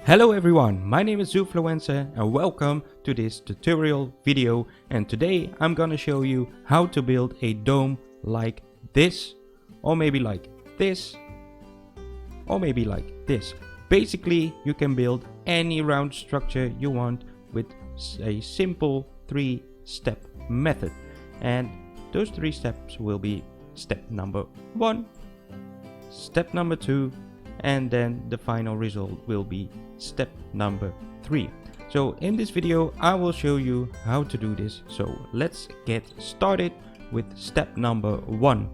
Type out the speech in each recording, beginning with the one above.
Hello everyone, my name is Zoofluencer and welcome to this tutorial video, and today I'm gonna show you how to build a dome like this, or maybe like this, or maybe like this. Basically, you can build any round structure you want with a simple 3-step method, and those 3 steps will be step number 1, step number 2, and then the final result will be step number 3. So in this video I will show you how to do this, so let's get started with step number 1.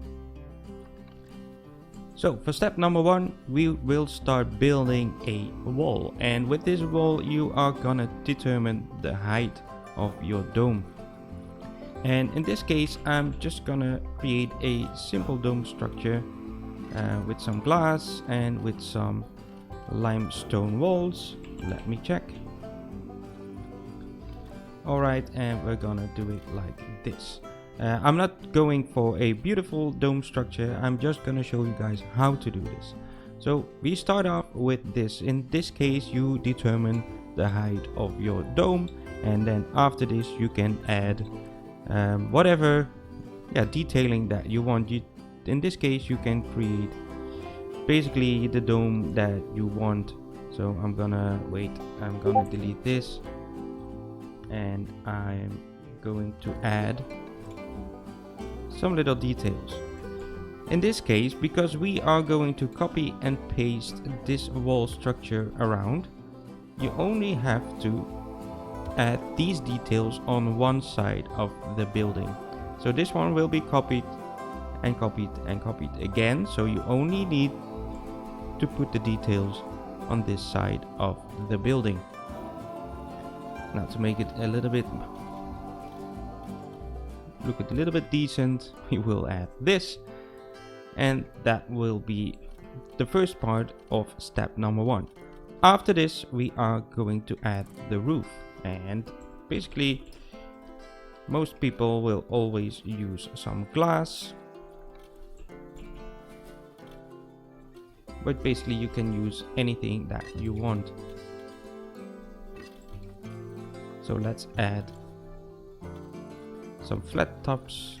So for step number 1 we will start building a wall, and with this wall you are gonna determine the height of your dome. And in this case I'm just gonna create a simple dome structure with some glass and with some limestone walls. Let me check. Alright, and we're gonna do it like this. I'm not going for a beautiful dome structure, I'm just gonna show you guys how to do this. So we start off with this. In this case you determine the height of your dome, and then after this you can add whatever detailing that you want. In this case you can create basically the dome that you want. So I'm gonna delete this, and I'm going to add some little details. In this case, because we are going to copy and paste this wall structure around, you only have to add these details on one side of the building. So this one will be copied and copied and copied again, so you only need to put the details on this side of the building. Now to make it a little bit decent, we will add this, and that will be the first part of step number 1. After this we are going to add the roof, and basically most people will always use some glass, but basically you can use anything that you want. So let's add some flat tops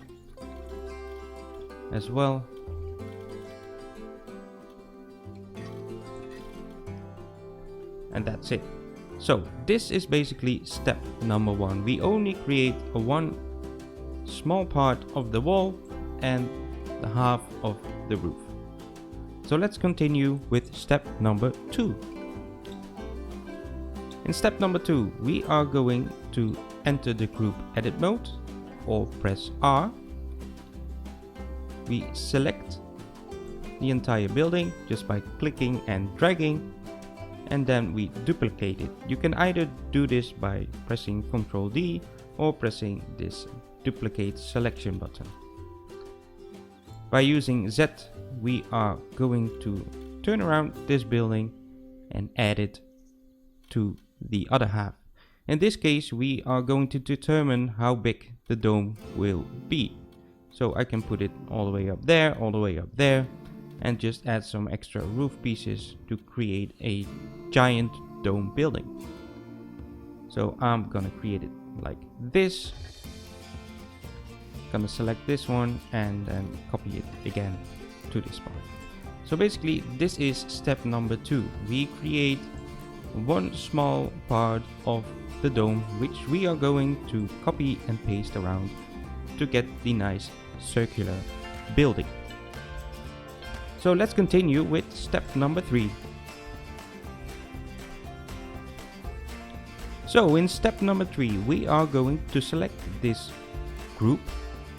as well. And that's it. So this is basically step number 1. We only create one small part of the wall and the half of the roof. So let's continue with step number 2. In step number 2, we are going to enter the group edit mode, or press R. We select the entire building just by clicking and dragging, and then we duplicate it. You can either do this by pressing Ctrl D or pressing this duplicate selection button. By using Z, we are going to turn around this building and add it to the other half. In this case we are going to determine how big the dome will be. So I can put it all the way up there, all the way up there, and just add some extra roof pieces to create a giant dome building. So I'm gonna create it like this. Gonna select this one and then copy it again to this part. So basically this is step number 2. We create one small part of the dome which we are going to copy and paste around to get the nice circular building. So let's continue with step number 3. So in step number 3 we are going to select this group.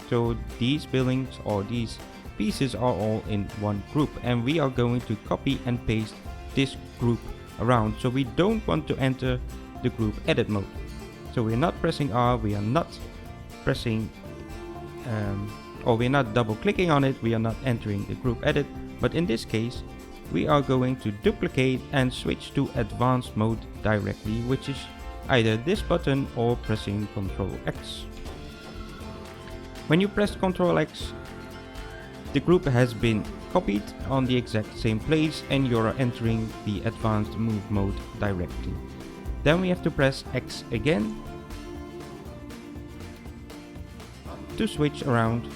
So these buildings or these pieces are all in one group, and we are going to copy and paste this group around. So we don't want to enter the group edit mode. So we're not pressing R, we are not pressing or we're not double clicking on it, we are not entering the group edit, but in this case we are going to duplicate and switch to advanced mode directly, which is either this button or pressing Ctrl X. When you press Ctrl X, the group has been copied on the exact same place and you're entering the advanced move mode directly. Then we have to press X again to switch around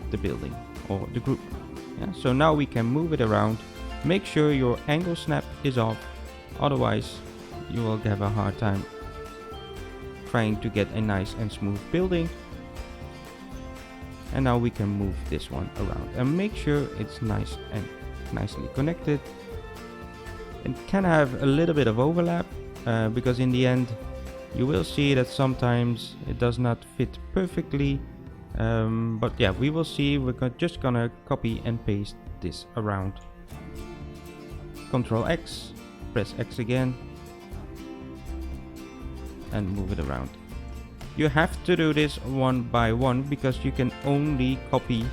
the building or the group. Yeah, so now we can move it around. Make sure your angle snap is off, otherwise you will have a hard time trying to get a nice and smooth building. And now we can move this one around and make sure it's nice and nicely connected. It can have a little bit of overlap because in the end you will see that sometimes it does not fit perfectly, but yeah, we will see. We're just gonna copy and paste this around. Ctrl X, press X again and move it around. You have to do this one by one because you can only copy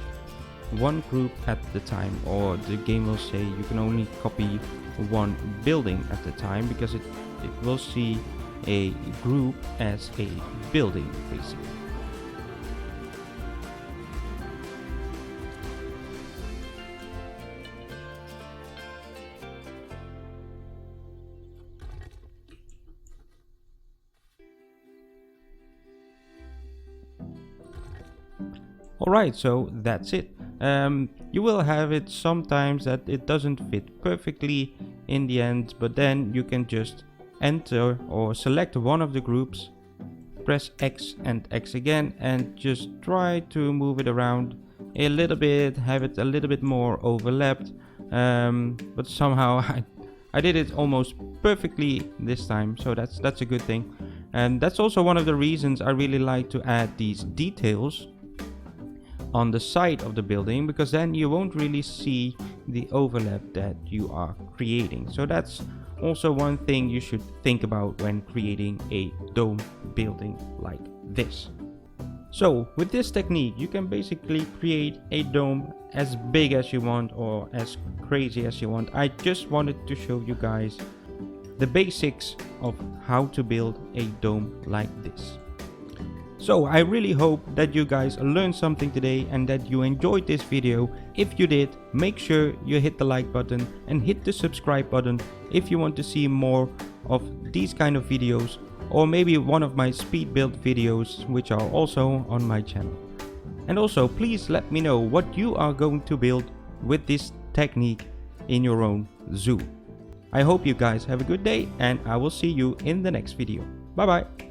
one group at the time, or the game will say you can only copy one building at the time because it will see a group as a building basically. Alright, so that's it. You will have it sometimes that it doesn't fit perfectly in the end, but then you can just enter or select one of the groups, press X and X again, and just try to move it around a little bit, have it a little bit more overlapped, but somehow I did it almost perfectly this time, so that's a good thing. And that's also one of the reasons I really like to add these details on the side of the building, because then you won't really see the overlap that you are creating. So that's also one thing you should think about when creating a dome building like this. So with this technique you can basically create a dome as big as you want or as crazy as you want. I just wanted to show you guys the basics of how to build a dome like this. So I really hope that you guys learned something today and that you enjoyed this video. If you did, make sure you hit the like button and hit the subscribe button if you want to see more of these kind of videos, or maybe one of my speed build videos which are also on my channel. And also please let me know what you are going to build with this technique in your own zoo. I hope you guys have a good day and I will see you in the next video. Bye bye.